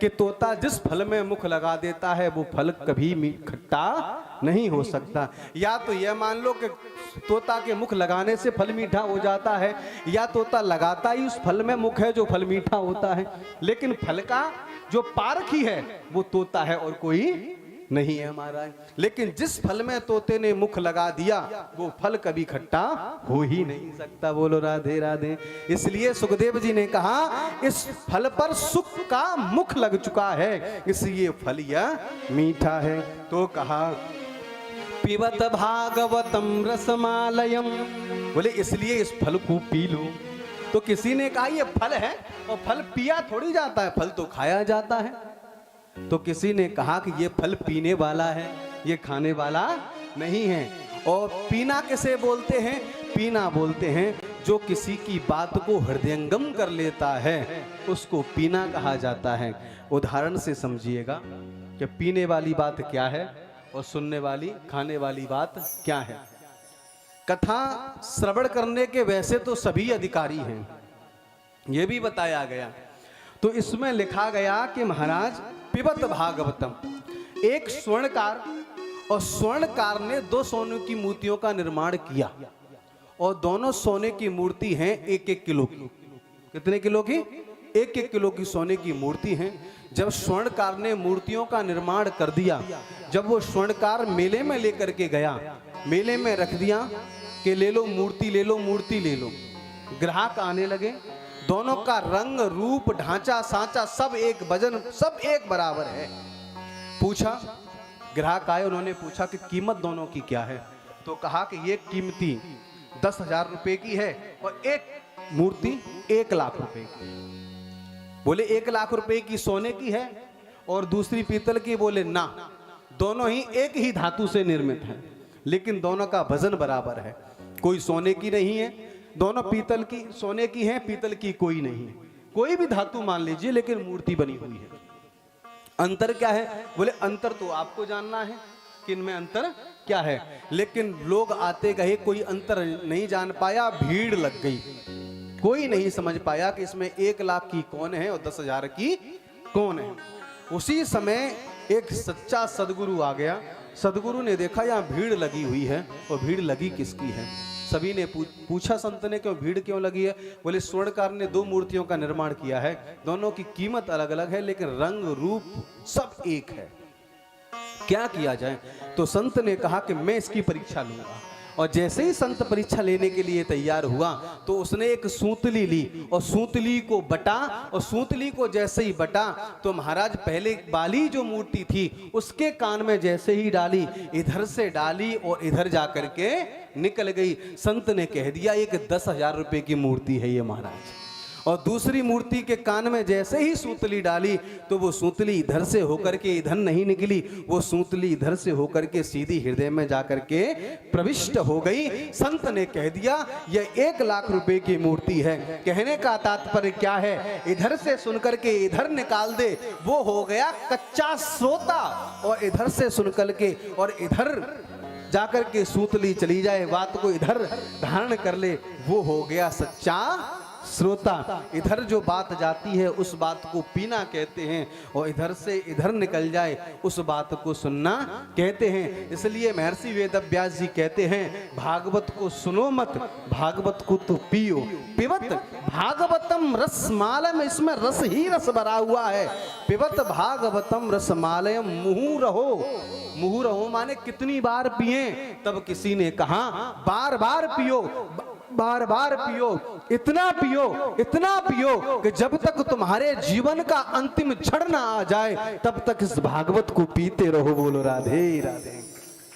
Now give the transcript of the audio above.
कि तोता जिस फल में मुख लगा देता है वो फल कभी खट्टा नहीं हो सकता। या तो यह मान लो कि तोता के मुख लगाने से फल मीठा हो जाता है, या तोता लगाता ही उस फल में मुख है जो फल मीठा होता है। लेकिन फल का जो पारखी है वो तोता है और कोई नहीं है महाराज। लेकिन जिस फल में तोते ने मुख लगा दिया वो फल कभी खट्टा हो ही नहीं सकता। बोलो राधे राधे। इसलिए सुखदेव जी ने कहा इस फल पर सुख का मुख लग चुका है, इसलिए फल यह मीठा है। तो कहा पिबत भागवतम रसमालयम, बोले इसलिए इस फल को पी लो। तो किसी ने कहा ये फल है और फल पिया थोड़ी जाता है, फल तो खाया जाता है। तो किसी ने कहा कि ये फल पीने वाला है, ये खाने वाला नहीं है। और पीना किसे बोलते हैं? पीना बोलते हैं जो किसी की बात को हृदयंगम कर लेता है, उसको पीना कहा जाता है। उदाहरण से समझिएगा कि पीने वाली बात क्या है और सुनने वाली, खाने वाली बात क्या है। कथा श्रवण करने के वैसे तो सभी अधिकारी हैं, यह भी बताया गया। तो इसमें लिखा गया कि महाराज पिबत भागवतम, एक स्वर्णकार, और स्वर्णकार ने 2 सोने की मूर्तियों का निर्माण किया और दोनों सोने की मूर्ति हैं 1-1 किलो की। कितने किलो की? 1-1 किलो की सोने की मूर्ति हैं। जब स्वर्णकार ने मूर्तियों का निर्माण कर दिया, जब वो स्वर्णकार मेले में लेकर के गया, मेले में रख दिया कि ले लो मूर्ति, ले लो मूर्ति, ले लो। ग्राहक आने लगे, दोनों का रंग रूप ढांचा सांचा सब एक वजन, सब एक बराबर है। पूछा, ग्राहक आए, उन्होंने पूछा कि कीमत दोनों की क्या है। तो कहा कि ये कीमती 10,000 रुपए की है और एक मूर्ति 1 लाख रुपए की। बोले 1 लाख रुपए की सोने की है और दूसरी पीतल की। बोले ना, दोनों ही एक ही धातु से निर्मित है, लेकिन दोनों का वजन बराबर है। कोई सोने की नहीं है, दोनों पीतल की, सोने की है, पीतल की कोई नहीं है। कोई भी धातु मान लीजिए, लेकिन मूर्ति बनी हुई है। अंतर क्या है? बोले अंतर तो आपको जानना है कि इनमें अंतर क्या है। लेकिन लोग आते गए, कोई अंतर नहीं जान पाया, भीड़ लग गई। कोई नहीं समझ पाया कि इसमें 1 लाख की कौन है और 10,000 की कौन है। उसी समय एक सच्चा सदगुरु आ गया। सदगुरु ने देखा यहाँ भीड़ लगी हुई है, और भीड़ लगी किसकी है। सभी ने पूछा संत ने, क्यों भीड़ क्यों लगी है? बोले स्वर्णकार ने 2 मूर्तियों का निर्माण किया है, दोनों की कीमत अलग अलग है, लेकिन रंग रूप सब एक है। क्या किया जाए? तो संत ने कहा कि मैं इसकी परीक्षा लूंगा। और जैसे ही संत परीक्षा लेने के लिए तैयार हुआ तो उसने एक सूतली ली और सूतली को बटा, और सूतली को जैसे ही बटा तो महाराज पहले वाली जो मूर्ति थी उसके कान में जैसे ही डाली, इधर से डाली और इधर जाकर के निकल गई। संत ने कह दिया एक 10,000 रुपए की मूर्ति है ये महाराज। और दूसरी मूर्ति के कान में जैसे ही सूतली डाली तो वो सूतली इधर से होकर के इधर नहीं निकली, वो सूतली इधर से होकर के सीधी हृदय में जाकर के प्रविष्ट हो गई। संत ने कह दिया यह 1 लाख रुपए की मूर्ति है। कहने का तात्पर्य क्या है? इधर से सुनकर के इधर निकाल दे, वो हो गया कच्चा श्रोता, और इधर से सुनकर के और इधर जाकर के सूतली चली जाए, बात को इधर धारण कर ले, वो हो गया सच्चा श्रोता। इधर जो बात जाती है उस बात को पीना कहते हैं, और इधर से इधर निकल जाए उस बात को सुनना कहते हैं। इसलिए महर्षि वेदव्यास जी कहते हैं भागवत को सुनो मत, भागवत को तो पियो। पिबत भागवतम रसमालयम, इसमें रस ही रस भरा हुआ है। पिबत भागवतम रसमालयम, मुहु रहो। मुहु रहो माने कितनी बार पिए? तब किसी ने कहा बार बार पियो, बार बार पियो, इतना पियो, इतना पियो कि जब तक तुम्हारे जीवन का अंतिम क्षण ना आ जाए तब तक इस भागवत को पीते रहो। बोलो राधे राधे।